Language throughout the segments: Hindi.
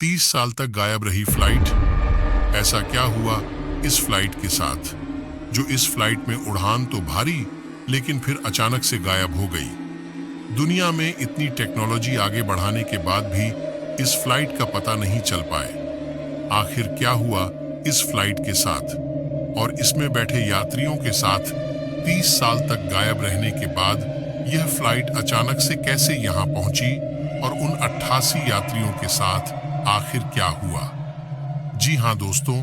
30 साल तक गायब रही फ्लाइट। ऐसा क्या हुआ इस फ्लाइट के साथ, जो इस फ्लाइट में उड़ान तो भारी लेकिन फिर अचानक से गायब हो गई। दुनिया में इतनी टेक्नोलॉजी आगे बढ़ाने के बाद भी इस फ्लाइट का पता नहीं चल पाए। आखिर क्या हुआ इस फ्लाइट के साथ और इसमें बैठे यात्रियों के साथ 30 साल तक गायब रहने के बाद यह फ्लाइट अचानक से कैसे यहां पहुंची और उन 88 यात्रियों के साथ आखिर क्या हुआ। जी हां दोस्तों,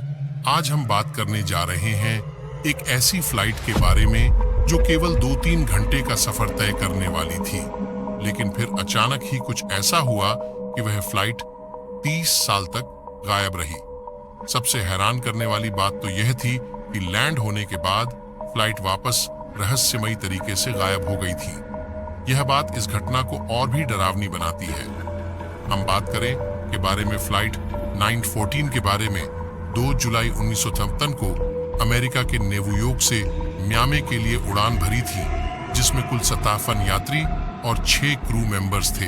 आज हम बात करने जा रहे हैं एक ऐसी फ्लाइट के बारे में जो केवल 2-3 घंटे का सफर तय करने वाली थी, लेकिन फिर अचानक ही कुछ ऐसा हुआ कि वह फ्लाइट 30 साल तक गायब रही। सबसे हैरान करने वाली बात तो यह थी कि लैंड होने के बाद फ्लाइट वापस रहस्यमयी तरीके से गायब हो गई थी। यह बात इस घटना को और भी डरावनी बनाती है। हम बात करें के बारे में फ्लाइट 914 के बारे में 2 जुलाई 1953 को अमेरिका के न्यूयॉर्क से मियामी के लिए उड़ान भरी थी, जिसमें कुल 57 यात्री और 6 क्रू मेंबर्स थे।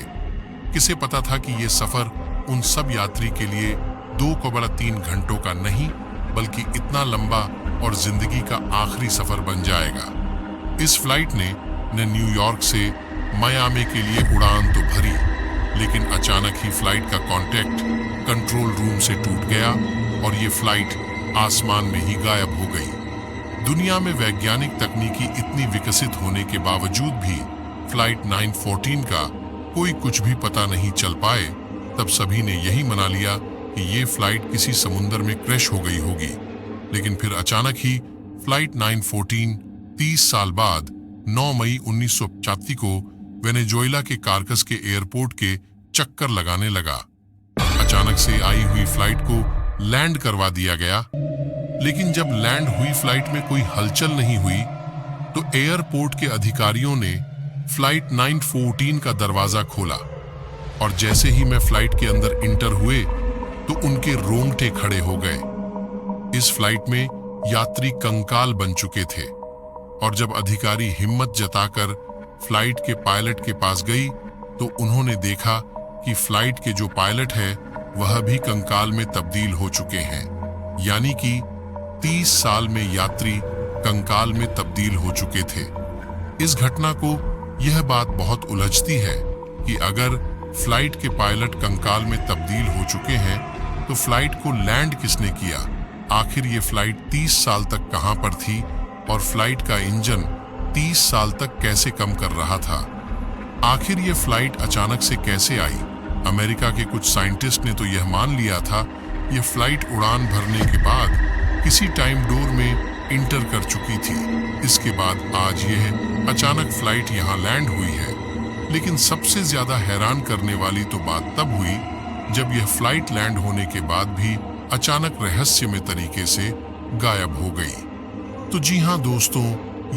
किसे पता था कि यह सफर उन सब यात्री के लिए 2-3 घंटों का नहीं बल्कि इतना लंबा और जिंदगी का आखिरी सफर बन जाएगा। इस फ्लाइट ने न्यूयॉर्क से मियामी के लिए उड़ान तो भरी, लेकिन अचानक ही फ्लाइट का कांटेक्ट कंट्रोल रूम से टूट गया और ये फ्लाइट आसमान में ही गायब हो गई। दुनिया में वैज्ञानिक तकनीकी इतनी विकसित होने के बावजूद भी फ्लाइट 914 का कोई कुछ भी पता नहीं चल पाए। तब सभी ने यही मना लिया कि ये फ्लाइट किसी समुद्र में क्रैश हो गई होगी। लेकिन फिर अचानक ही फ्लाइट 914 30 साल बाद 9 मई 1985 को वेनेजुएला के कारकस के एयरपोर्ट के चक्कर लगाने लगा। अचानक से आई हुई फ्लाइट को लैंड करवा दिया गया, लेकिन जब लैंड हुई फ्लाइट में कोई हलचल नहीं हुई तो एयरपोर्ट के अधिकारियों ने फ्लाइट 914 का दरवाजा खोला और जैसे ही मैं फ्लाइट के अंदर इंटर हुए तो उनके रोंगटे खड़े हो गए। इस फ्लाइट में यात्री कंकाल बन चुके थे और जब अधिकारी हिम्मत जताकर फ्लाइट के पायलट के पास गई तो उन्होंने देखा कि फ्लाइट के जो पायलट है वह भी कंकाल में तब्दील हो चुके हैं। यानी कि 30 साल में यात्री कंकाल में तब्दील हो चुके थे। इस घटना को यह बात बहुत उलझती है कि अगर फ्लाइट के पायलट कंकाल में तब्दील हो चुके हैं तो फ्लाइट को लैंड किसने किया। आखिर ये फ्लाइट 30 साल तक कहां पर थी और फ्लाइट का इंजन 30 साल तक कैसे कम कर रहा था। आखिर ये फ्लाइट अचानक से कैसे आई। अमेरिका के कुछ साइंटिस्ट ने तो यह मान लिया था यह फ्लाइट उड़ान भरने के बाद किसी टाइम डोर में इंटर कर चुकी थी। इसके बाद आज यह अचानक फ्लाइट यहाँ लैंड हुई है। लेकिन सबसे ज्यादा हैरान करने वाली तो बात तब हुई जब यह फ्लाइट लैंड होने के बाद भी अचानक रहस्यमय तरीके से गायब हो गई। तो जी हाँ दोस्तों,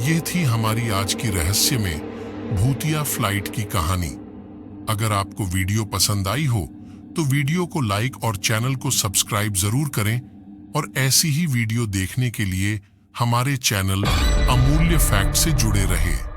ये थी हमारी आज की रहस्यमय भूतिया फ्लाइट की कहानी। अगर आपको वीडियो पसंद आई हो तो वीडियो को लाइक और चैनल को सब्सक्राइब जरूर करें और ऐसी ही वीडियो देखने के लिए हमारे चैनल अमूल्य फैक्ट से जुड़े रहें।